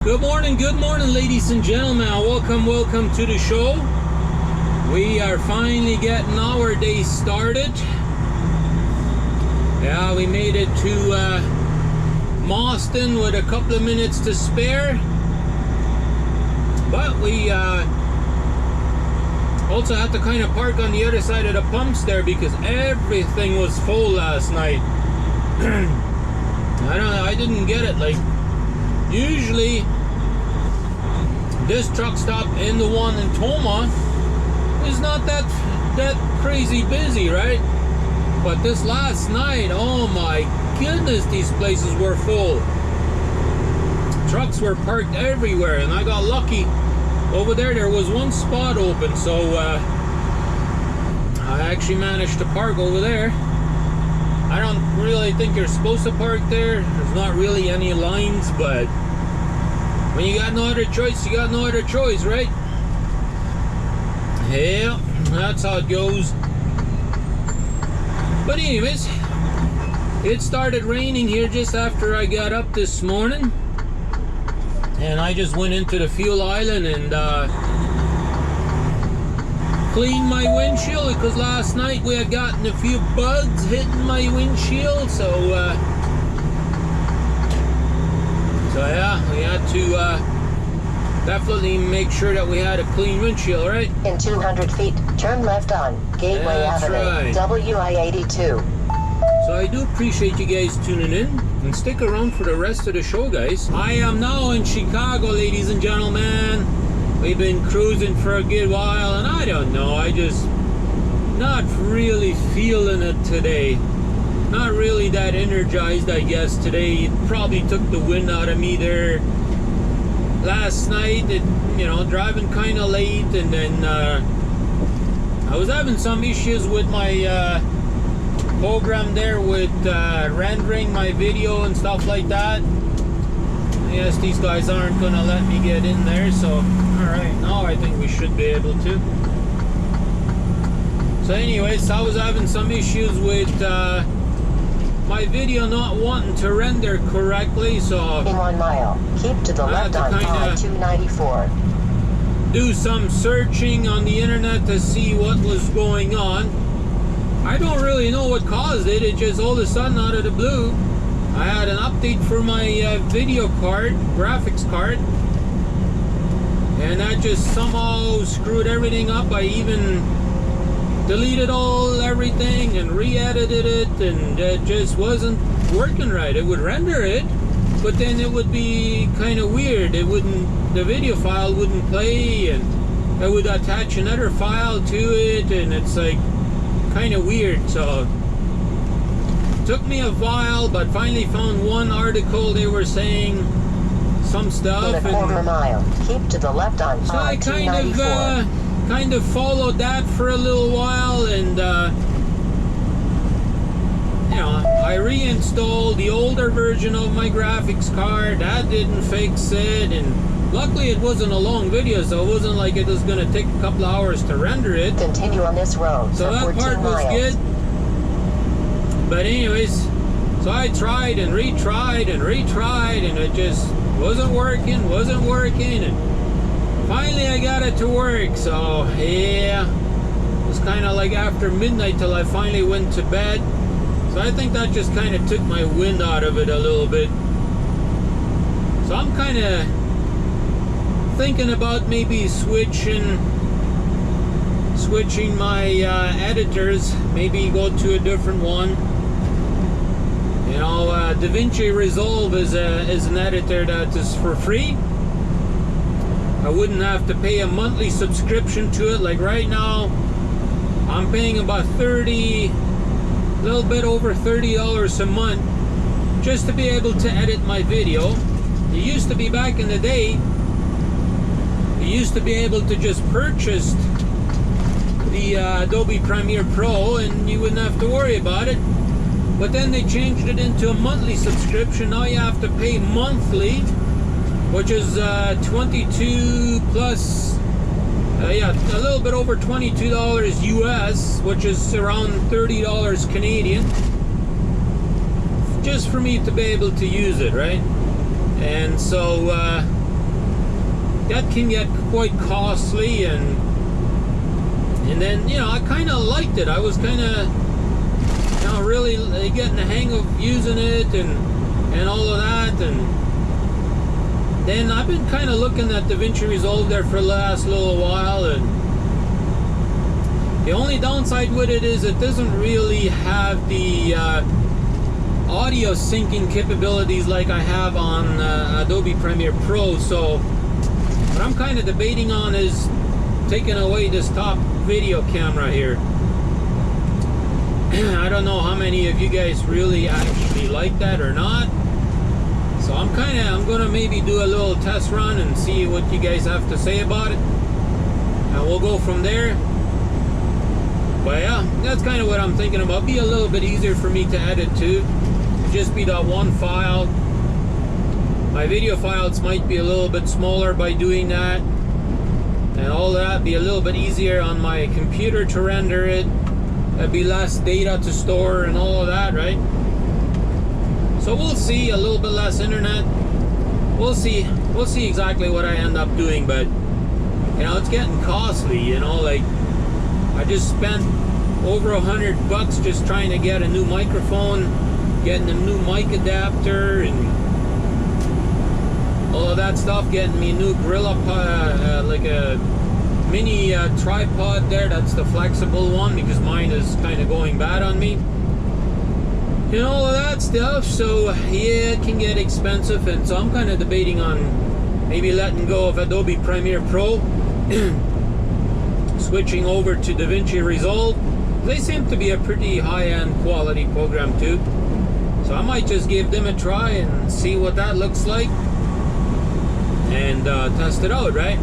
Good morning, ladies and gentlemen. Welcome to the show. We are finally getting our day started. Yeah, we made it to Boston with a couple of minutes to spare. But we also had to kind of park on the other side of the pumps there because everything was full last night. I didn't get it. Like, usually this truck stop in the one in Toma is not that crazy busy, right? But this last night, oh my goodness, these places were full. Trucks were parked everywhere, and I got lucky. Over there was one spot open, so I actually managed to park over there. I don't really think you're supposed to park there. There's not really any lines, but when you got no other choice, you got no other choice, right? Yeah, that's how it goes. But anyways, it started raining here just after I got up this morning. And I just went into the fuel island and cleaned my windshield because last night we had gotten a few bugs hitting my windshield. So yeah, we had to definitely make sure that we had a clean windshield, right? In 200 feet, turn left on Gateway Avenue, right. WI-82. So I do appreciate you guys tuning in, and stick around for the rest of the show, guys. I am now in Chicago, ladies and gentlemen. We've been cruising for a good while, and I don't know, I just not really feeling it today. Not really that energized, I guess, today. It probably took the wind out of me there. Last night, driving kind of late, and then I was having some issues with my program there with rendering my video and stuff like that. I guess these guys aren't gonna let me get in there, so alright, now I think we should be able to. So anyways, I was having some issues with my video not wanting to render correctly, so in 1 mile, keep to the left on I-294. Do some searching on the internet to see what was going on. I don't really know what caused it. It just all of a sudden, out of the blue, I had an update for my video card, graphics card, and that just somehow screwed everything up. I even deleted everything and re-edited it, and it just wasn't working right. It would render it, but then it would be kind of weird. The video file wouldn't play, and I would attach another file to it, and it's like kind of weird. So it took me a while, but finally found one article. They were saying some stuff, in a quarter mile, keep to the left on so I I-294. kind of followed that for a little while, and I reinstalled the older version of my graphics card. That didn't fix it, and luckily it wasn't a long video, so it wasn't like it was going to take a couple hours to render it. Continue on this road So for that 14 part was miles. good. But anyways, so I tried and retried, and it just wasn't working, and finally I got it to work. So yeah, it was kind of like after midnight till I finally went to bed. So I think that just kind of took my wind out of it a little bit. So I'm kind of thinking about maybe switching my editors, maybe go to a different one. DaVinci Resolve is an editor that is for free. I wouldn't have to pay a monthly subscription to it. Like right now, I'm paying about a little bit over $30 a month just to be able to edit my video. It used to be back in the day, you used to be able to just purchase the Adobe Premiere Pro and you wouldn't have to worry about it. But then they changed it into a monthly subscription. Now you have to pay monthly, which is 22 plus, a little bit over $22 US, which is around $30 Canadian, just for me to be able to use it, right? And so that can get quite costly, and then, you know, I kind of liked it. I was kind of, you know, really getting the hang of using it and all of that. And then I've been kind of looking at DaVinci Resolve there for the last little while, and the only downside with it is it doesn't really have the audio syncing capabilities like I have on Adobe Premiere Pro. So what I'm kind of debating on is taking away this top video camera here. I don't know how many of you guys really actually like that or not. So I'm gonna maybe do a little test run and see what you guys have to say about it, and we'll go from there. But yeah, that's kind of what I'm thinking about. Be a little bit easier for me to edit too. Just be that one file. My video files might be a little bit smaller by doing that, and all that be a little bit easier on my computer to render it. There'd be less data to store and all of that, right? So we'll see. A little bit less internet. We'll see exactly what I end up doing. But you know, it's getting costly, you know. Like, I just spent over $100 just trying to get a new microphone, getting a new mic adapter, and all of that stuff, getting me a new Gorilla like a mini tripod there. That's the flexible one, because mine is kind of going bad on me, and all of that stuff. So yeah, it can get expensive, and so I'm kind of debating on maybe letting go of Adobe Premiere Pro, switching over to DaVinci Resolve. They seem to be a pretty high-end quality program too, so I might just give them a try and see what that looks like, and test it out, right?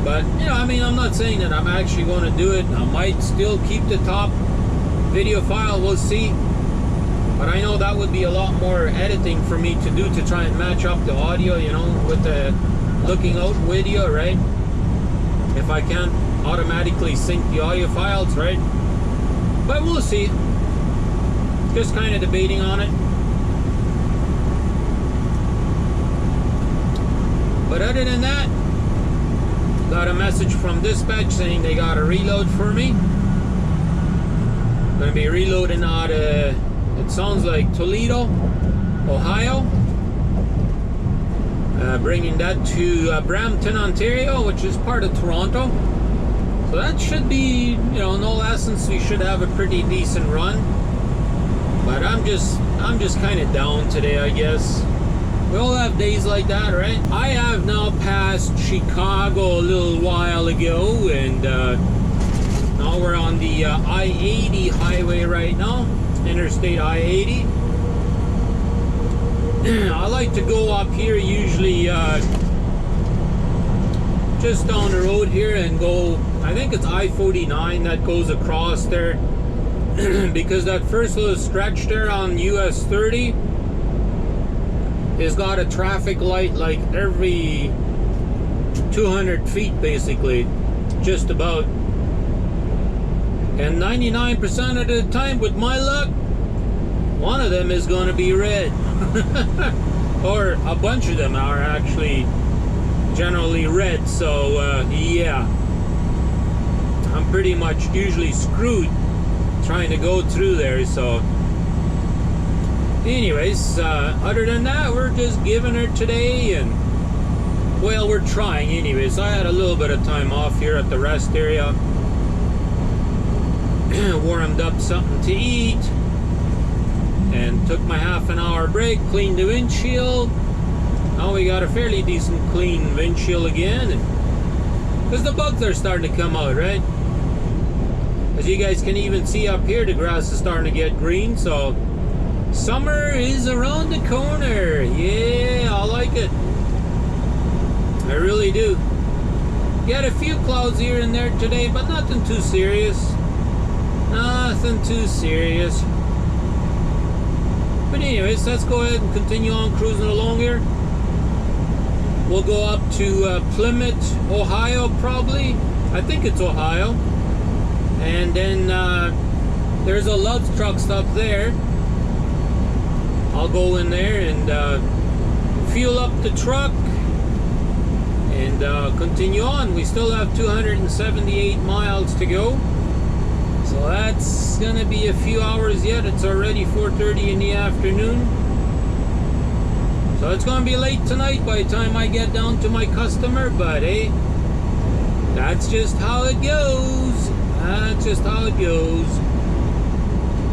But you know, I mean, I'm not saying that I'm actually going to do it. I might still keep the top video file, we'll see. But I know that would be a lot more editing for me to do, to try and match up the audio, you know, with the looking out video, right? If I can't automatically sync the audio files, right? But we'll see. Just kind of debating on it. But other than that, got a message from dispatch saying they got a reload for me. Gonna be reloading out of, it sounds like Toledo, Ohio. Bringing that to Brampton, Ontario, which is part of Toronto. So that should be, you know, in all essence, we should have a pretty decent run. But I'm just kind of down today, I guess. We all have days like that, right? I have now passed Chicago a little while ago, and now we're on the I-80 highway right now, Interstate I-80. I like to go up here usually just down the road here and go, I think it's I-49 that goes across there, because that first little stretch there on US 30 has got a traffic light like every 200 feet basically, just about. And 99% of the time, with my luck, one of them is going to be red. Or a bunch of them are actually generally red. So yeah, I'm pretty much usually screwed trying to go through there. So anyways, other than that, we're just giving her today, and well, we're trying anyways. I had a little bit of time off here at the rest area, warmed up something to eat, and took my half-an-hour break, cleaned the windshield. Now we got a fairly decent clean windshield again, because the bugs are starting to come out, right? As you guys can even see up here, the grass is starting to get green, so summer is around the corner. Yeah, I like it. I really do. Got a few clouds here and there today, but nothing too serious. Nothing too serious. But anyways, let's go ahead and continue on cruising along here. We'll go up to Plymouth, Ohio, probably. I think it's Ohio. And then there's a Love's truck stop there. I'll go in there and fuel up the truck, and continue on. We still have 278 miles to go, so that's gonna be a few hours yet. It's already 4:30 in the afternoon, so it's gonna be late tonight by the time I get down to my customer, but hey, that's just how it goes. That's just how it goes.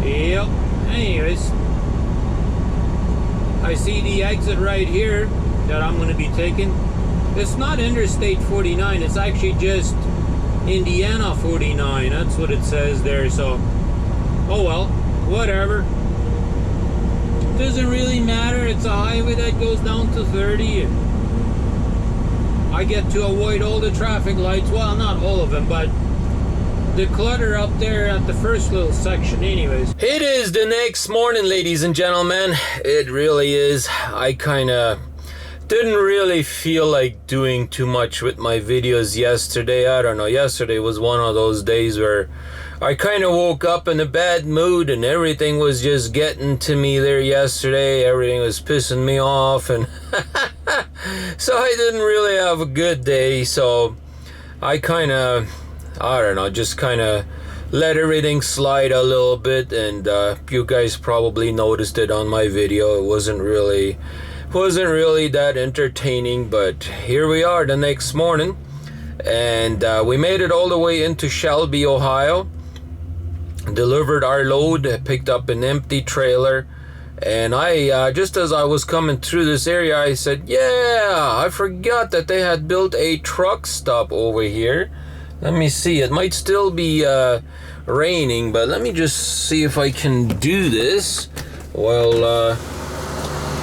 Yep. Anyways, I see the exit right here that I'm going to be taking. It's not Interstate 49, it's actually just Indiana 49. That's what it says there, so oh well, whatever. Doesn't really matter. It's a highway that goes down to 30, and I get to avoid all the traffic lights. Well, not all of them, but the clutter up there at the first little section anyways. It is the next morning, ladies and gentlemen. It really is. I kind of didn't really feel like doing too much with my videos yesterday. I don't know, yesterday was one of those days where I kind of woke up in a bad mood and everything was just getting to me there yesterday. Everything was pissing me off, and so I didn't really have a good day. So I kind of, I don't know, just kind of let everything slide a little bit, and you guys probably noticed it on my video. It wasn't really that entertaining, but here we are the next morning, and we made it all the way into Shelby, Ohio, delivered our load, picked up an empty trailer, and I just as I was coming through this area, I said, yeah, I forgot that they had built a truck stop over here. Let me see, it might still be raining, but let me just see if I can do this. Well,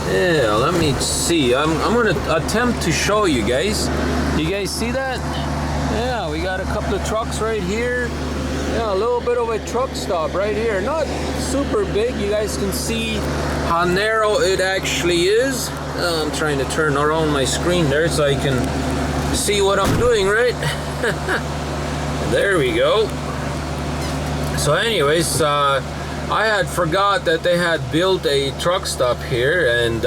yeah, let me see. I'm going to attempt to show you guys. You guys see that? Yeah, we got a couple of trucks right here. Yeah, a little bit of a truck stop right here. Not super big. You guys can see how narrow it actually is. I'm trying to turn around my screen there so I can see what I'm doing, right? There we go. So anyways, I had forgot that they had built a truck stop here, and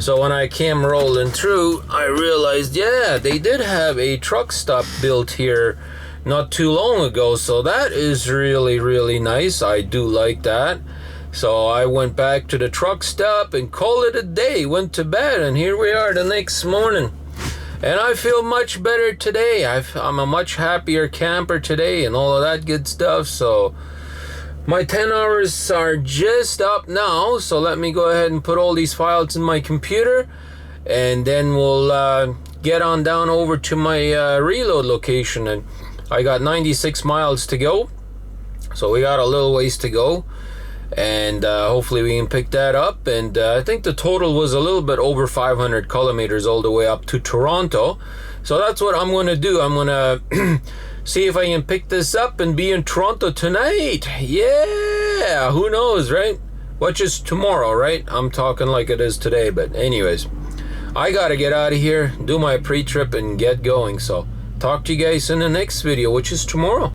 so when I came rolling through, I realized, yeah, they did have a truck stop built here not too long ago. So that is really, really nice. I do like that. So I went back to the truck stop and called it a day, went to bed, and here we are the next morning. And I feel much better today. I'm a much happier camper today and all of that good stuff. So my 10 hours are just up now. So let me go ahead and put all these files in my computer, and then we'll get on down over to my reload location. And I got 96 miles to go. So we got a little ways to go. And hopefully we can pick that up, and I think the total was a little bit over 500 kilometers all the way up to Toronto. So that's what I'm going to do. I'm going to see if I can pick this up and be in Toronto tonight. Yeah, who knows, right? Which is tomorrow, right? I'm talking like it is today, but anyways, I got to get out of here, do my pre-trip, and get going. So talk to you guys in the next video, which is tomorrow.